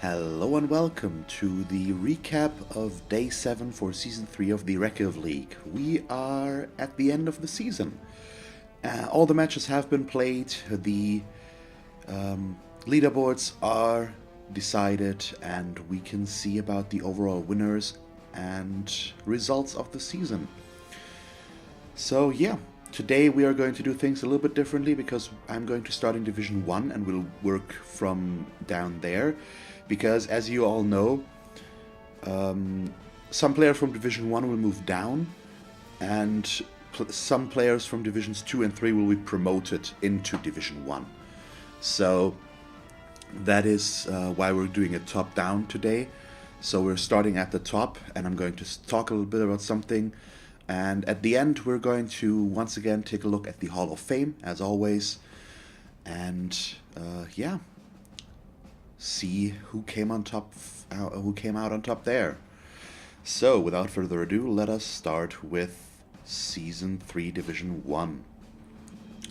Hello and welcome to the recap of Day 7 for Season 3 of the Rekef League. We are at the end of the season. All the matches have been played, the leaderboards are decided, and we can see about the overall winners and results of the season. So yeah, today we are going to do things a little bit differently because I'm going to start in Division 1 and we'll work from down there. Because as you all know, some players from Division 1 will move down, and some players from Divisions 2 and 3 will be promoted into Division 1. So that is why we're doing it top-down today. So we're starting at the top, and I'm going to talk a little bit about something. And at the end, we're going to once again take a look at the Hall of Fame, as always. And yeah, see who came on top, who came out on top there. So, without further ado, let us start with Season 3, Division 1.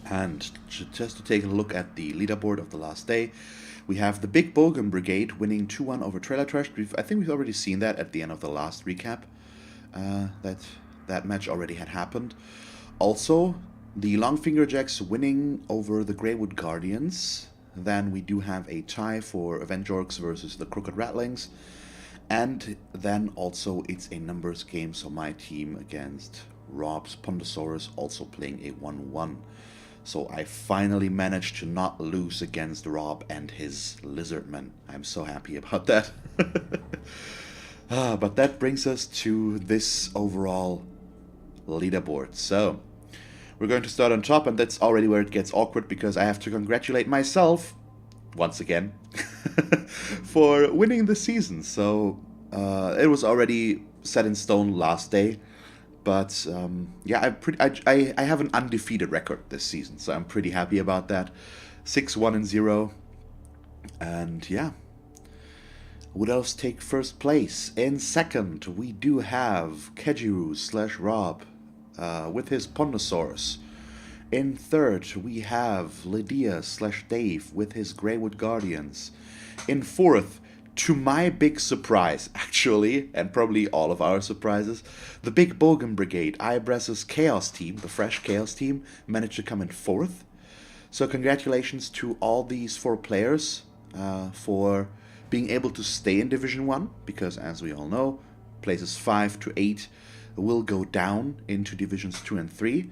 And just to take a look at the leaderboard of the last day, we have the Big Bogan Brigade winning 2-1 over Trailer Trash. I think we've already seen that at the end of the last recap. That match already had happened. Also, the Longfinger Jacks winning over the Greywood Guardians. Then we do have a tie for Avengorks versus the Crooked Ratlings. And then also it's a numbers game, so my team against Rob's Pondosaurus also playing a 1-1. So I finally managed to not lose against Rob and his Lizardmen. I'm so happy about that. But that brings us to this overall leaderboard. So we're going to start on top, and that's already where it gets awkward because I have to congratulate myself, once again, for winning the season. So it was already set in stone last day, but yeah, I have an undefeated record this season, so I'm pretty happy about that. 6-1-0, and yeah. Would else take first place? In second, we do have Kejiru/Rob with his Pondosaurus. In third, we have Lydia/Dave with his Greywood Guardians. In fourth, to my big surprise, actually, and probably all of our surprises, the Big Bogan Brigade, Ibrez's Chaos team, the fresh Chaos team, managed to come in fourth. So congratulations to all these four players for being able to stay in Division 1, because as we all know, places 5 to 8 will go down into Divisions 2 and 3.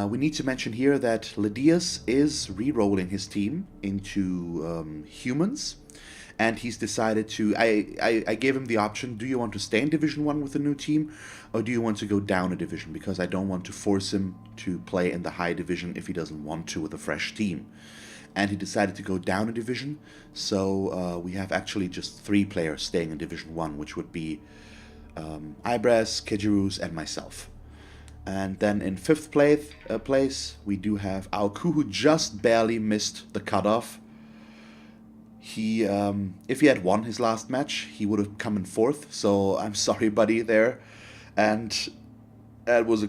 We need to mention here that Lydias is re-rolling his team into humans, and he's decided to... I gave him the option, do you want to stay in Division 1 with the new team, or do you want to go down a division? Because I don't want to force him to play in the high division if he doesn't want to with a fresh team. And he decided to go down a division, so we have actually just 3 players staying in Division 1, which would be Ibrez, Kejirus, and myself. And then in 5th place, we do have Aoku, who just barely missed the cutoff. He, if he had won his last match, he would have come in 4th, so I'm sorry, buddy, there. And it was a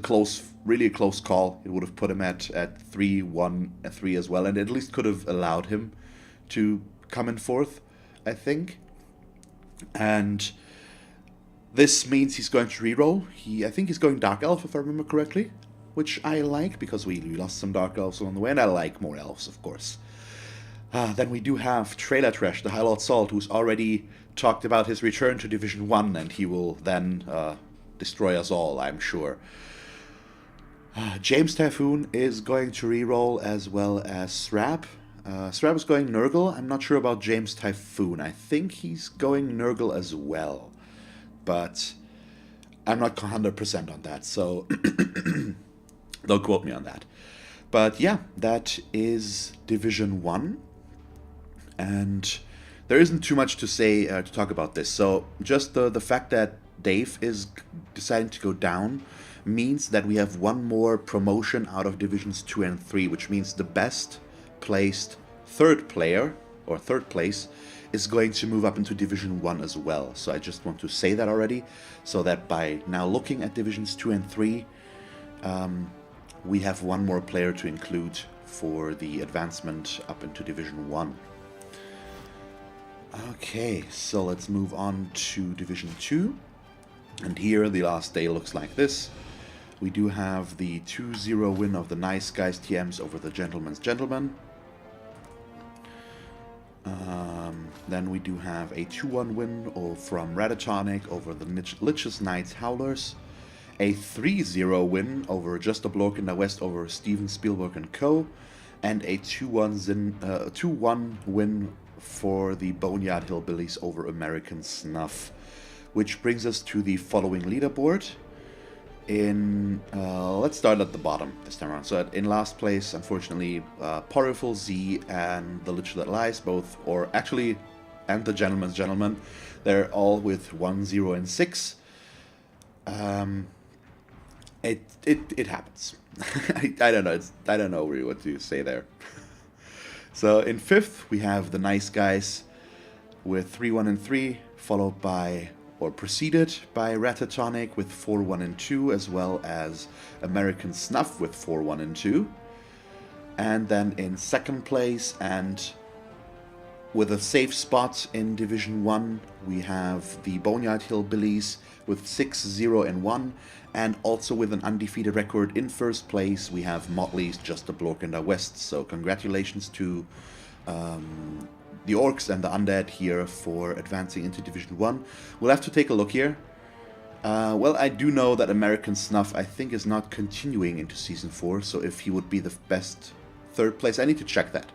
really close call. It would have put him at 3-1 and 3 as well, and at least could have allowed him to come in 4th, I think. And this means he's going to reroll. I think he's going Dark Elf, if I remember correctly, which I like, because we lost some Dark Elves along the way, and I like more Elves, of course. Then we do have Trailer Trash, the High Lord Salt, who's already talked about his return to Division 1, and he will then destroy us all, I'm sure. James Typhoon is going to reroll, as well as Srab. Srab is going Nurgle. I'm not sure about James Typhoon. I think he's going Nurgle as well, but I'm not 100% on that, so don't quote me on that. But yeah, that is Division 1, and there isn't too much to say to talk about this. So just the fact that Dave is deciding to go down means that we have one more promotion out of Divisions 2 and 3, which means the best placed third player, or third place, is going to move up into Division 1 as well. So I just want to say that already, so that by now looking at Divisions 2 and 3, we have one more player to include for the advancement up into Division 1. Okay, so let's move on to Division 2. And here the last day looks like this. We do have the 2-0 win of the Nice Guys TMs over the Gentleman's Gentlemen. Then we do have a 2-1 win from Ratatonic over the Lich's Knights Howlers. A 3-0 win over Just a Bloke in the West over Steven Spielberg and Co. And a 2-1 win for the Boneyard Hillbillies over American Snuff. Which brings us to the following leaderboard. Let's start at the bottom this time around. So in last place, unfortunately, Powerful Z and The Lich That Lies, and the Gentleman's Gentleman, they're all with 1, 0, and 6. It happens. I don't know. I don't know really what to say there. So in 5th, we have the Nice Guys with 3, 1, and 3, followed by, or preceded by Ratatonic with 4, 1, and 2, as well as American Snuff with 4, 1, and 2. And then in 2nd place, and with a safe spot in Division 1, we have the Boneyard Hillbillies with 6, 0, and 1. And also with an undefeated record in 1st place, we have Motley's Just a Bloke in the West. So congratulations to the Orcs and the Undead here for advancing into Division 1. We'll have to take a look here. Well, I do know that American Snuff, I think, is not continuing into Season 4. So if he would be the best 3rd place, I need to check that.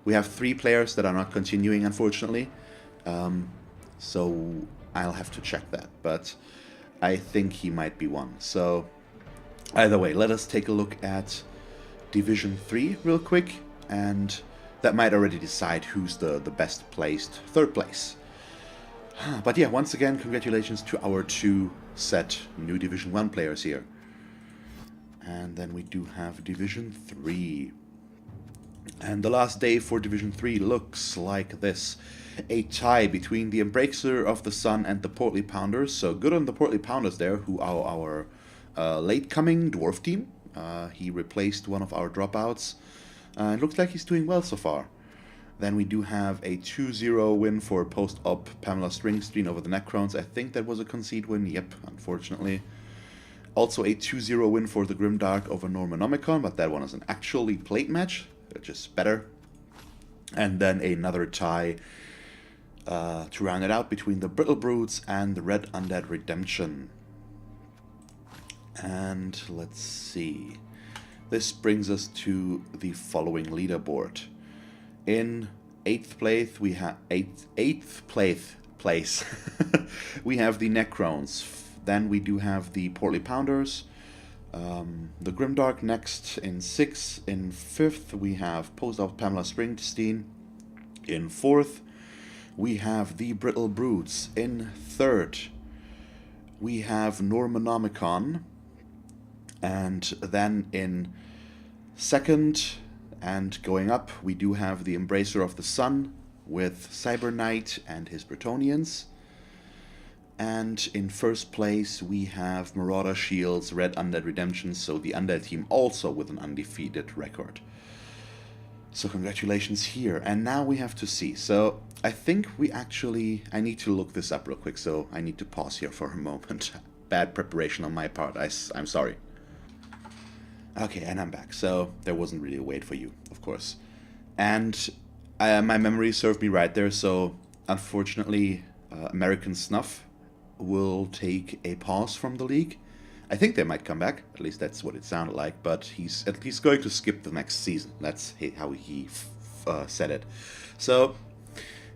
We have 3 players that are not continuing, unfortunately. So I'll have to check that. But I think he might be one. So either way, let us take a look at Division 3 real quick. And that might already decide who's the best placed 3rd place. But yeah, once again, congratulations to our 2 set new Division 1 players here. And then we do have Division 3. And the last day for Division 3 looks like this. A tie between the Embracer of the Sun and the Portly Pounders. So good on the Portly Pounders there, who are our late-coming dwarf team. He replaced one of our dropouts. It looks like he's doing well so far. Then we do have a 2-0 win for post-op Pamela Stringstream over the Necrons. I think that was a concede win. Yep, unfortunately. Also a 2-0 win for the Grimdark over Normanomicon, but that one is an actually plate match, which is better. And then another tie to round it out between the Brittle Brutes and the Red Undead Redemption. And let's see. This brings us to the following leaderboard. In 8th place, we have 8th place. We have the Necrons. Then we do have the Portly Pounders. The Grimdark next in 6th. In 5th, we have Post-Op Pamela Springstein. In 4th, we have the Brittle Brutes. In 3rd, we have Normanomicon. And then in 2nd, and going up, we do have the Embracer of the Sun with Cyber Knight and his Bretonians. And in 1st place, we have Marauder Shields, Red Undead Redemption, so the Undead team also with an undefeated record. So congratulations here. And now we have to see. So I think I need to look this up real quick, so I need to pause here for a moment. Bad preparation on my part, I'm sorry. Okay, and I'm back. So there wasn't really a wait for you, of course. And my memory served me right there, so unfortunately, American Snuff will take a pause from the league. I think they might come back, at least that's what it sounded like, but he's at least going to skip the next season. That's how he said it. So,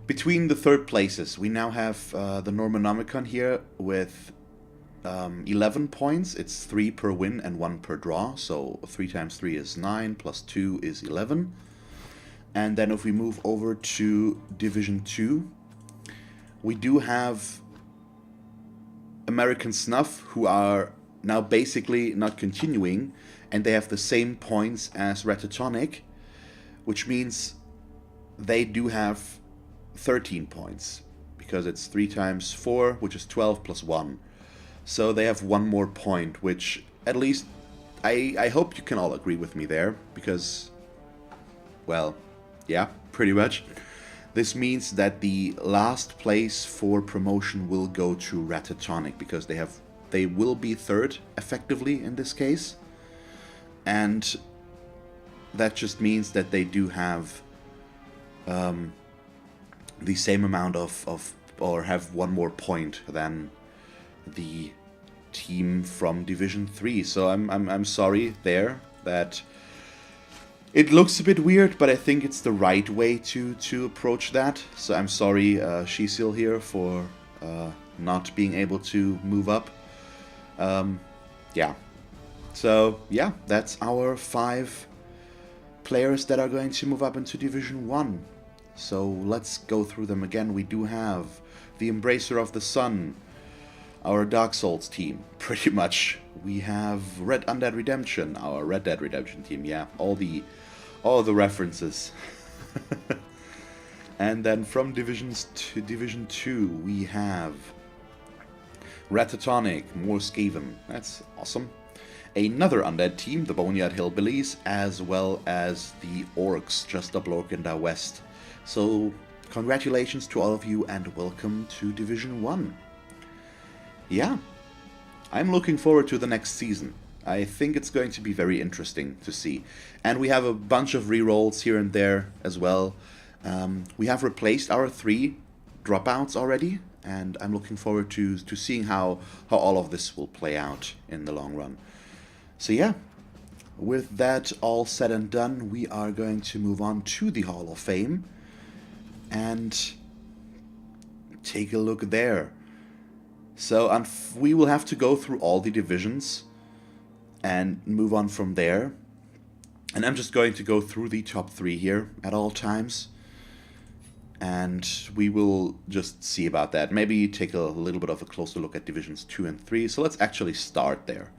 between the 3rd places, we now have the Normanomicon here with 11 points. It's 3 per win and 1 per draw, so 3 times 3 is 9, plus 2 is 11. And then if we move over to Division 2, we do have American Snuff, who are now basically not continuing, and they have the same points as Ratatonic, which means they do have 13 points, because it's 3 times 4, which is 12 plus 1. So they have 1 more point, which at least I hope you can all agree with me there, because, well, yeah, pretty much. This means that the last place for promotion will go to Ratatonic, because they will be third effectively in this case. And that just means that they do have the same amount of or have one more point than the team from Division 3. So I'm sorry there that it looks a bit weird, but I think it's the right way to approach that. So I'm sorry, Shisil here, for not being able to move up. Yeah. So yeah, that's our 5 players that are going to move up into Division 1. So let's go through them again. We do have the Embracer of the Sun, our Dark Souls team, pretty much. We have Red Undead Redemption, our Red Dead Redemption team. Yeah, all the references. And then from Division 2, we have Ratatonic, more Skaven. That's awesome. Another undead team, the Boneyard Hillbillies, as well as the Orcs, just up Lorkendar West. So, congratulations to all of you and welcome to Division 1. Yeah, I'm looking forward to the next season. I think it's going to be very interesting to see. And we have a bunch of rerolls here and there as well. We have replaced our 3 dropouts already, and I'm looking forward to seeing how all of this will play out in the long run. So yeah, with that all said and done, we are going to move on to the Hall of Fame and take a look there. So we will have to go through all the divisions and move on from there. And I'm just going to go through the top 3 here at all times. And we will just see about that. Maybe take a little bit of a closer look at Divisions 2 and 3. So let's actually start there.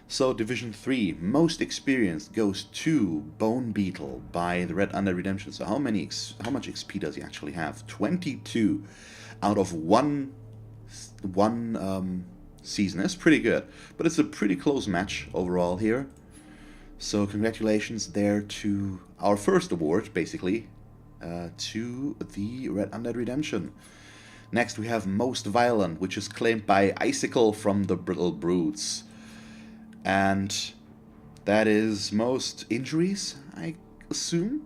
So Division 3, most experienced, goes to Bone Beetle by the Red Undead Redemption. So how much XP does he actually have? 22 out of one season. That's pretty good, but it's a pretty close match overall here. So congratulations there to our first award, basically, to the Red Undead Redemption. Next we have Most Violent, which is claimed by Icicle from the Brittle Brutes. And that is most injuries, I assume?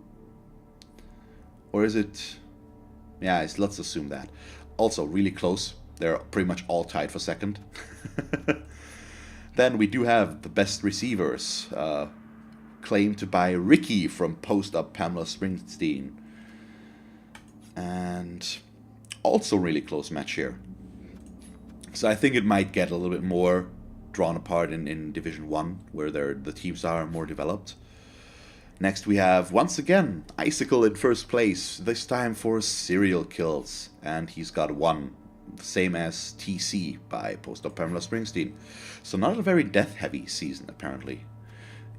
Or is it... Yeah, let's assume that. Also, really close. They're pretty much all tied for second. Then we do have the best receivers, claimed by Ricky from Post-Up Pamela Springsteen. And also really close match here. So I think it might get a little bit more drawn apart in Division 1, where the teams are more developed. Next we have, once again, Icicle in first place, this time for serial kills, and he's got 1, same as TC by Post-Up Pamela Springsteen. So not a very death-heavy season, apparently,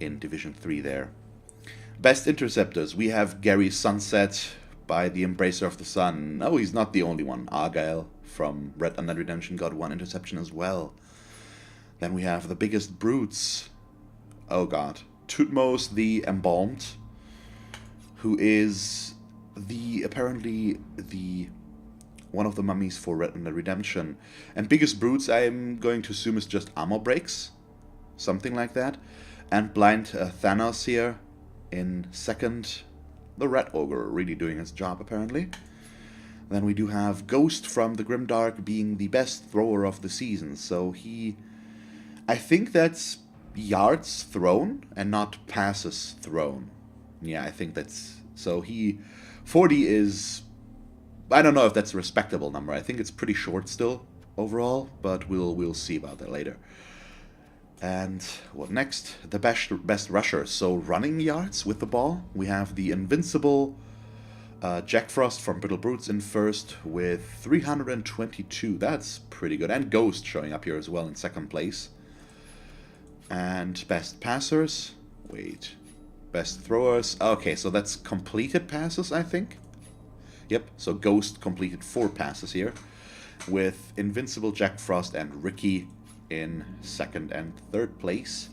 in Division 3 there. Best interceptors, we have Gary Sunset by the Embracer of the Sun. No, he's not the only one. Argyle from Red Undead Redemption got 1 interception as well. Then we have the biggest brutes. Oh god. Tutmos the Embalmed, who is apparently one of the mummies for Red Undead Redemption. And biggest brutes, I'm going to assume, is just armor breaks. Something like that. And blind Thanos here in second. The Red Ogre really doing his job, apparently. Then we do have Ghost from the Grimdark being the best thrower of the season. So I think that's yards thrown and not passes thrown. Yeah, I think that's... So 40 is... I don't know if that's a respectable number. I think it's pretty short still overall, but we'll see about that later. And what next? The best rusher. So running yards with the ball. We have the invincible Jack Frost from Brittle Brutes in first with 322. That's pretty good. And Ghost showing up here as well in second place. And best passers. Wait. Best throwers. Okay, so that's completed passes, I think. Yep, so Ghost completed 4 passes here, with Invincible Jack Frost and Ricky in second and third place.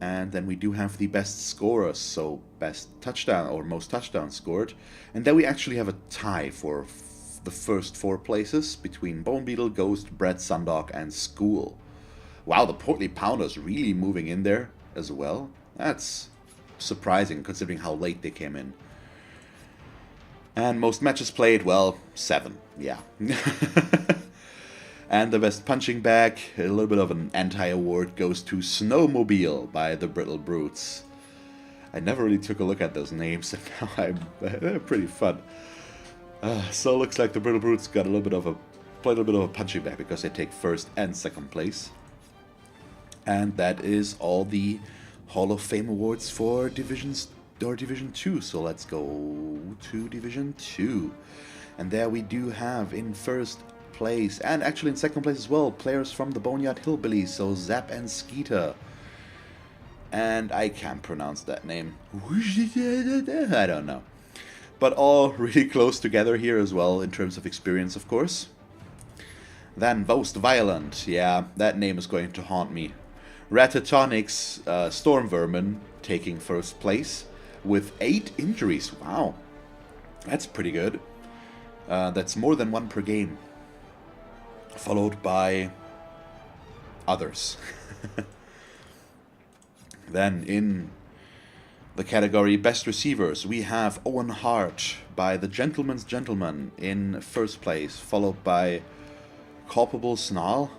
And then we do have the best scorers, so best touchdown or most touchdowns scored. And then we actually have a tie for the first 4 places between Bone Beetle, Ghost, Brett, Sundog, and School. Wow, the Portly Pounders really moving in there as well. That's surprising considering how late they came in. And most matches played, well, 7. Yeah. And the best punching bag, a little bit of an anti-award, goes to Snowmobile by the Brittle Brutes. I never really took a look at those names, and now they're pretty fun. So it looks like the Brittle Brutes got a little bit of a punching bag because they take first and second place. And that is all the Hall of Fame awards for Division 2. So let's go to Division 2. And there we do have in first place, and actually in second place as well, players from the Boneyard Hillbillies, so Zap and Skeeter. And I can't pronounce that name. I don't know. But all really close together here as well in terms of experience, of course. Then Most Violent. Yeah, that name is going to haunt me. Ratatonic's Storm Vermin taking first place with 8 injuries. Wow. That's pretty good. That's more than 1 per game. Followed by others. Then in the category Best Receivers, we have Owen Hart by the Gentleman's Gentleman in first place, followed by Culpable Snarl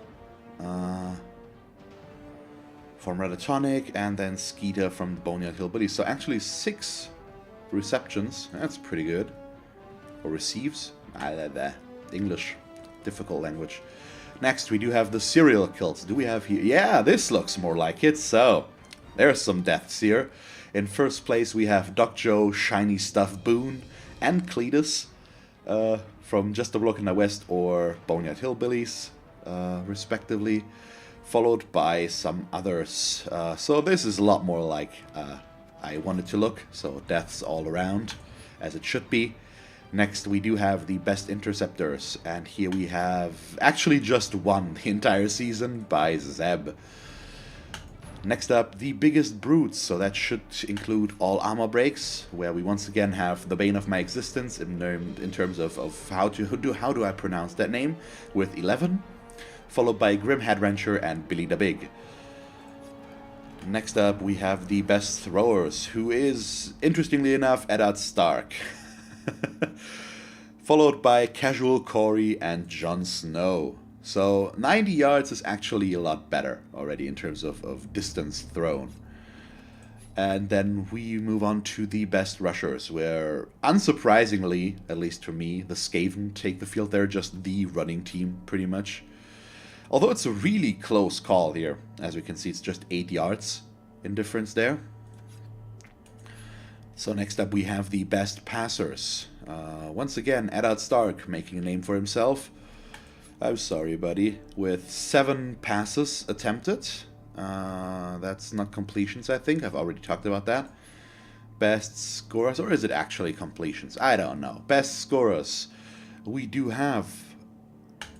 from Ratatonic, and then Skeeter from the Boneyard Hillbillies. So actually 6 receptions. That's pretty good. Or receives. English. Difficult language. Next, we do have the serial kills. Do we have here? Yeah, this looks more like it. So, there's some deaths here. In first place, we have Doc Joe, Shiny Stuff Boone, and Cletus from Just a Block in the West or Boneyard Hillbillies, respectively, followed by some others. So this is a lot more like I wanted to look. So deaths all around, as it should be. Next, we do have the Best Interceptors, and here we have actually just one the entire season by Zeb. Next up, the Biggest Brutes, so that should include all armor breaks, where we once again have the bane of my existence in terms of how do I pronounce that name, with 11, followed by Grim Headwrencher and Billy the Big. Next up, we have the Best Throwers, who is, interestingly enough, Eddard Stark. Followed by Casual Corey and Jon Snow. So 90 yards is actually a lot better already in terms of distance thrown. And then we move on to the Best Rushers, where unsurprisingly, at least for me, the Skaven take the field. They're just the running team pretty much. Although it's a really close call here. As we can see, it's just 8 yards in difference there. So next up we have the Best Passers. Once again, Eddard Stark making a name for himself. I'm sorry, buddy. With 7 passes attempted. That's not completions, I think. I've already talked about that. Best scorers, or is it actually completions? I don't know. Best scorers. We do have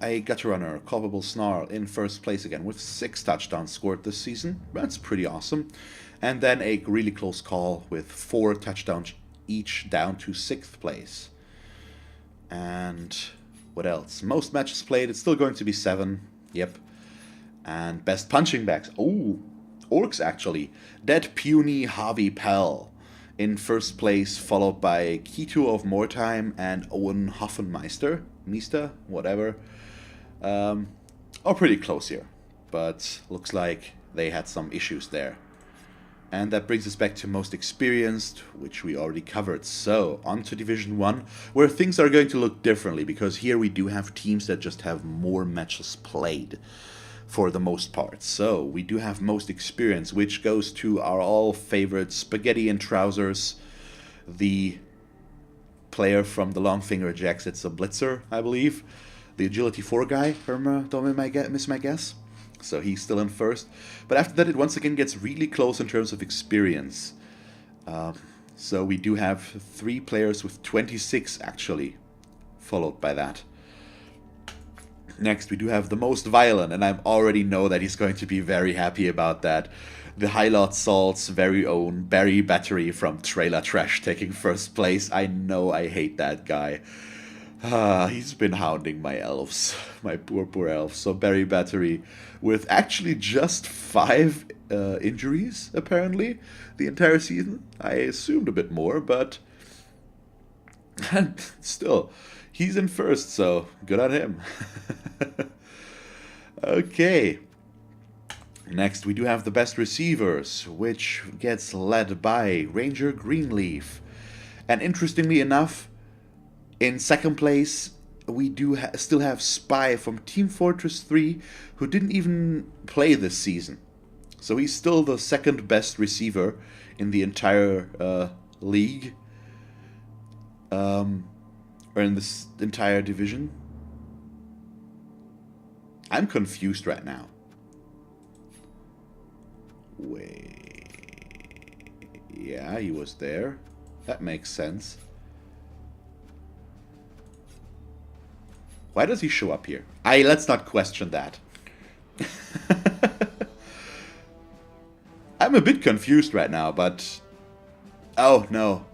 a gutter runner, Culpable Snarl, in first place again with 6 touchdowns scored this season. That's pretty awesome. And then a really close call with 4 touchdowns each down to 6th place. And what else? Most matches played, it's still going to be 7. Yep. And best punching bags. Oh, Orcs actually. Dead Puny Harvey Pell in first place, followed by Kito of Moretime and Owen Hoffenmeister. Meester, whatever. Are pretty close here. But looks like they had some issues there. And that brings us back to most experienced, which we already covered. So, on to Division 1, where things are going to look differently, because here we do have teams that just have more matches played, for the most part. So, we do have most experienced, which goes to our all-favorite Spaghetti and Trousers, the player from the Longfinger Jacks. It's a Blitzer, I believe. The Agility 4 guy, don't miss my guess. So he's still in first. But after that, it once again gets really close in terms of experience. So we do have 3 players with 26, actually, followed by that. Next, we do have the most violent, and I already know that he's going to be very happy about that. The Highlord Salt's very own Barry Battery from Trailer Trash taking first place. I know I hate that guy. He's been hounding my elves, my poor elves. So Barry Battery, with actually just 5 injuries, apparently, the entire season. I assumed a bit more, but still, he's in first, so good on him. Okay. Next, we do have the best receivers, which gets led by Ranger Greenleaf. And interestingly enough, in second place, we do still have Spy from Team Fortress 3, who didn't even play this season. So he's still the second best receiver in the entire league, or in this entire division. I'm confused right now. Wait. Yeah, he was there. That makes sense. Why does he show up here? Let's not question that. I'm a bit confused right now, but... Oh, no.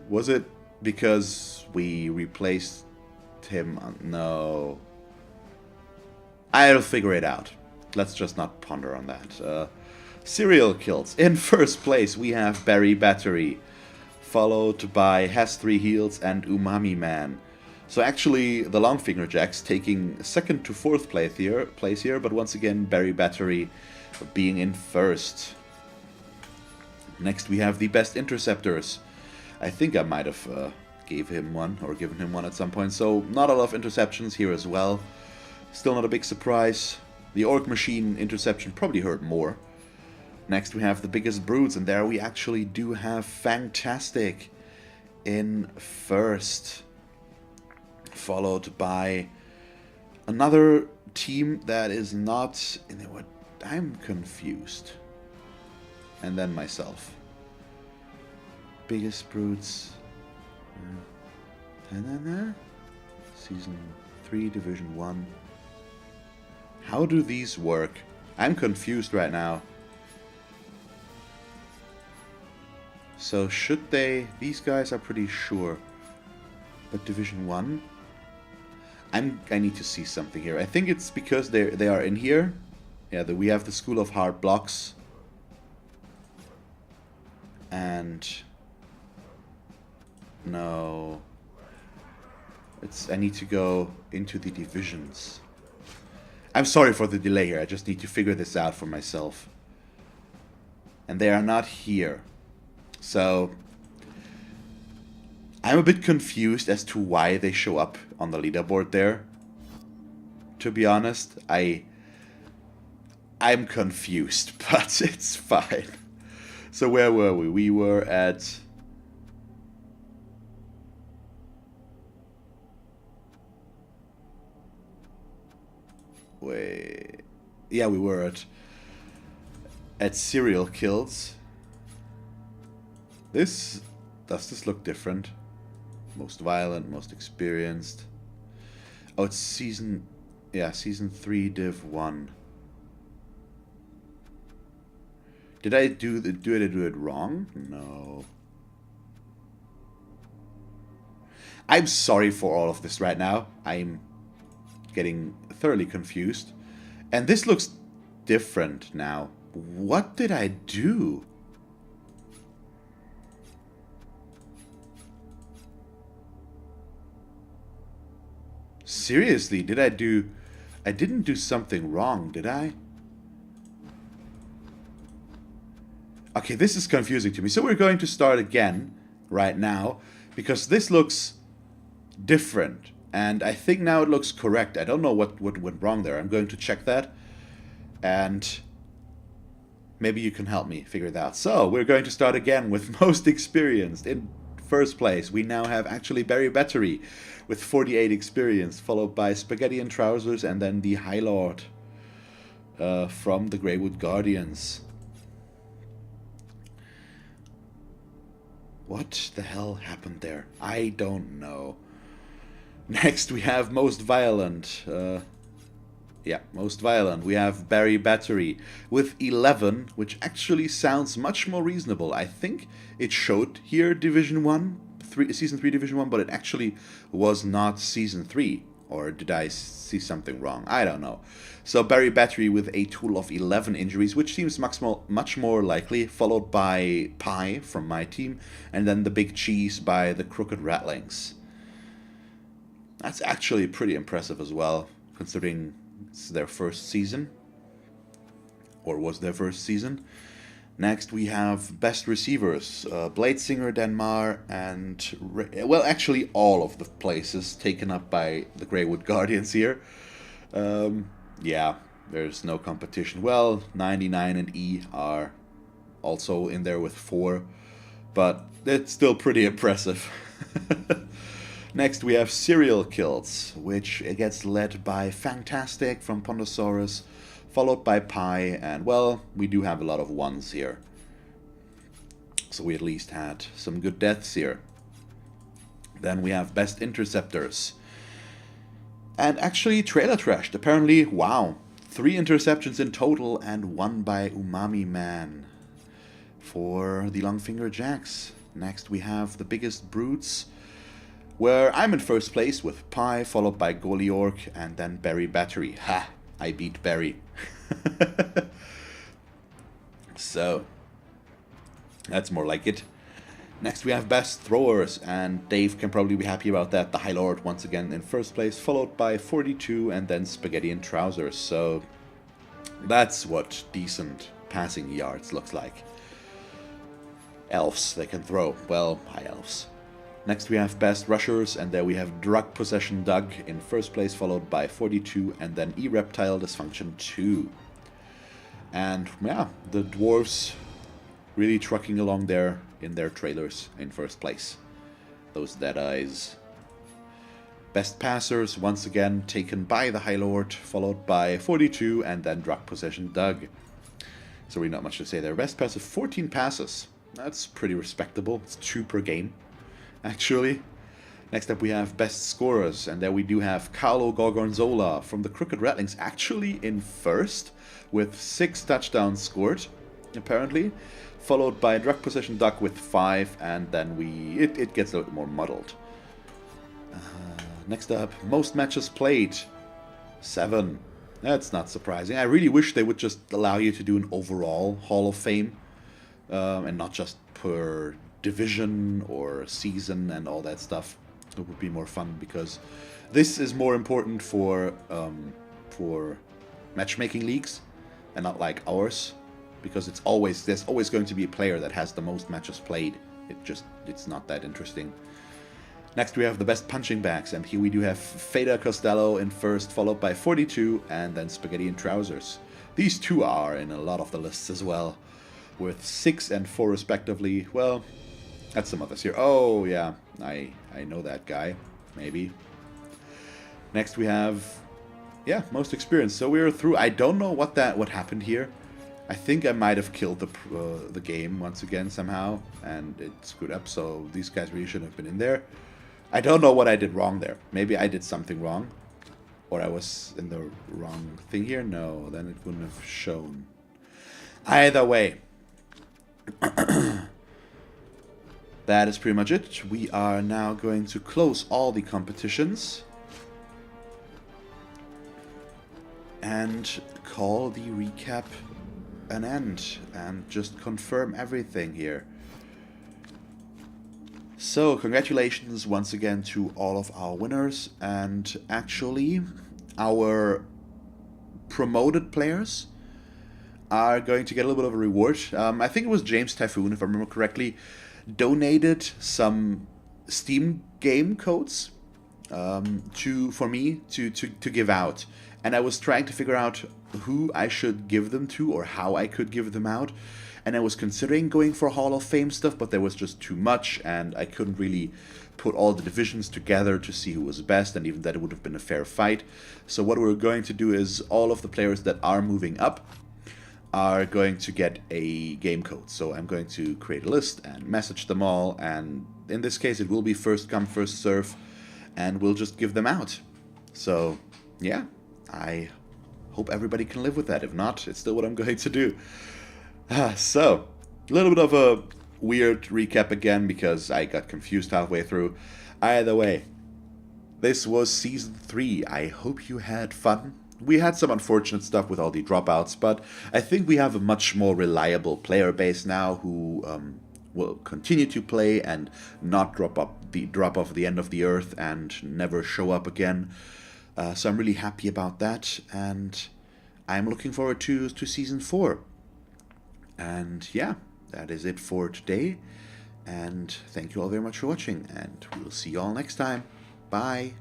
Was it because we replaced him? No. I'll figure it out. Let's just not ponder on that. Serial kills. In first place, we have Barry Battery, followed by Has 3 Heals and Umami Man. So actually, the Longfinger Jacks taking second to fourth place here, but once again, Barry Battery being in first. Next, we have the best interceptors. I think I might have given him one at some point. So not a lot of interceptions here as well. Still not a big surprise. The Orc Machine interception probably hurt more. Next, we have the biggest brutes, and there we actually do have Fantastic in first, followed by another team that is not in what I'm confused, and then myself. Biggest brutes, Season 3, Division 1. How do these work? I'm confused right now. So should they... These guys are pretty sure. But Division 1? I need to see something here. I think it's because they are in here. Yeah, we have the School of Hard Blocks. And... No... I need to go into the divisions. I'm sorry for the delay here. I just need to figure this out for myself. And they are not here. So... I'm a bit confused as to why they show up on the leaderboard there. To be honest, I'm confused, but it's fine. So where were we? We were at... Wait... Yeah, we were at serial kills. Does this look different? Most violent, most experienced. Oh, it's season 3, Div 1. Did I do it wrong? No. I'm sorry for all of this right now. I'm getting thoroughly confused. And this looks different now. What did I do? Seriously, I didn't do something wrong, did I? Okay, this is confusing to me. So we're going to start again right now, because this looks different. And I think now it looks correct. I don't know what went wrong there. I'm going to check that. And maybe you can help me figure it out. So we're going to start again with most experienced. In first place, we now have actually Barry Battery with 48 experience, followed by Spaghetti and Trousers, and then the High Lord from the Greywood Guardians. What the hell happened there? I don't know. Next we have Most Violent. Yeah, most violent. We have Barry Battery with 11, which actually sounds much more reasonable. I think it showed here Division 1, Season 3 Division 1, but it actually was not Season 3. Or did I see something wrong? I don't know. So Barry Battery with a total of 11 injuries, which seems much more likely, followed by Pie from my team, and then the Big Cheese by the Crooked Ratlings. That's actually pretty impressive as well, considering it's their first season, or was their first season. Next we have best receivers, Bladesinger, Denmar, and well, actually all of the places taken up by the Greywood Guardians here. Yeah, there's no competition. Well, 99 and E are also in there with 4, but it's still pretty impressive. Next we have serial kills, which gets led by Fantastic from Pondosaurus, followed by Pi, and well, we do have a lot of 1s here. So we at least had some good deaths here. Then we have best interceptors. And actually trailer trashed. Apparently, wow, 3 interceptions in total and 1 by Umami Man for the Longfinger Jacks. Next we have the biggest brutes, where I'm in first place with Pi, followed by Goliork, and then Barry Battery. Ha! I beat Barry. So, that's more like it. Next we have best throwers, and Dave can probably be happy about that. The High Lord once again in first place, followed by 42, and then Spaghetti and Trousers. So, that's what decent passing yards looks like. Elves, they can throw. Well, high elves. Next we have best rushers, and there we have Drug Possession Doug in first place, followed by 42, and then E-Reptile Dysfunction 2. And yeah, the dwarves really trucking along there in their trailers in first place. Those dead eyes. Best passers, once again taken by the High Lord, followed by 42, and then Drug Possession Doug. So really not much to say there. Best passer, 14 passes. That's pretty respectable. It's 2 per game, actually. Next up we have best scorers, and there we do have Carlo Gorgonzola from the Crooked Ratlings, actually in first with 6 touchdowns scored, apparently, followed by Drug Possession Duck with 5, and then it gets a little more muddled. Next up, most matches played, 7. That's not surprising. I really wish they would just allow you to do an overall Hall of Fame, and not just per division or season and all that stuff. It would be more fun, because this is more important for matchmaking leagues and not like ours, because there's always going to be a player that has the most matches played. It's not that interesting. Next we have the best punching bags, and here we do have Feda Costello in first, followed by 42, and then Spaghetti and Trousers. These two are in a lot of the lists as well, with 6 and 4 respectively. Well, that's some others here. Oh yeah, I know that guy, maybe. Next we have, yeah, most experienced. So we're through. I don't know what happened here. I think I might have killed the game once again somehow, and it screwed up. So these guys really shouldn't have been in there. I don't know what I did wrong there. Maybe I did something wrong, or I was in the wrong thing here. No, then it wouldn't have shown. Either way. That is pretty much it. We are now going to close all the competitions and call the recap an end and just confirm everything here. So, congratulations once again to all of our winners, and actually our promoted players are going to get a little bit of a reward. I think it was James Typhoon, if I remember correctly, donated some Steam game codes for me to give out, and I was trying to figure out who I should give them to or how I could give them out, and I was considering going for Hall of Fame stuff, but there was just too much, and I couldn't really put all the divisions together to see who was best, and even that it would have been a fair fight. So what we're going to do is all of the players that are moving up are going to get a game code. So I'm going to create a list and message them all, and in this case it will be first come first serve, and we'll just give them out. So yeah, I hope everybody can live with that. If not, it's still what I'm going to do. So, a little bit of a weird recap again because I got confused halfway through. Either way, this was Season 3. I hope you had fun. We had some unfortunate stuff with all the dropouts, but I think we have a much more reliable player base now who will continue to play and not drop off the end of the earth and never show up again. So I'm really happy about that, and I'm looking forward to Season 4. And yeah, that is it for today. And thank you all very much for watching, and we'll see you all next time. Bye.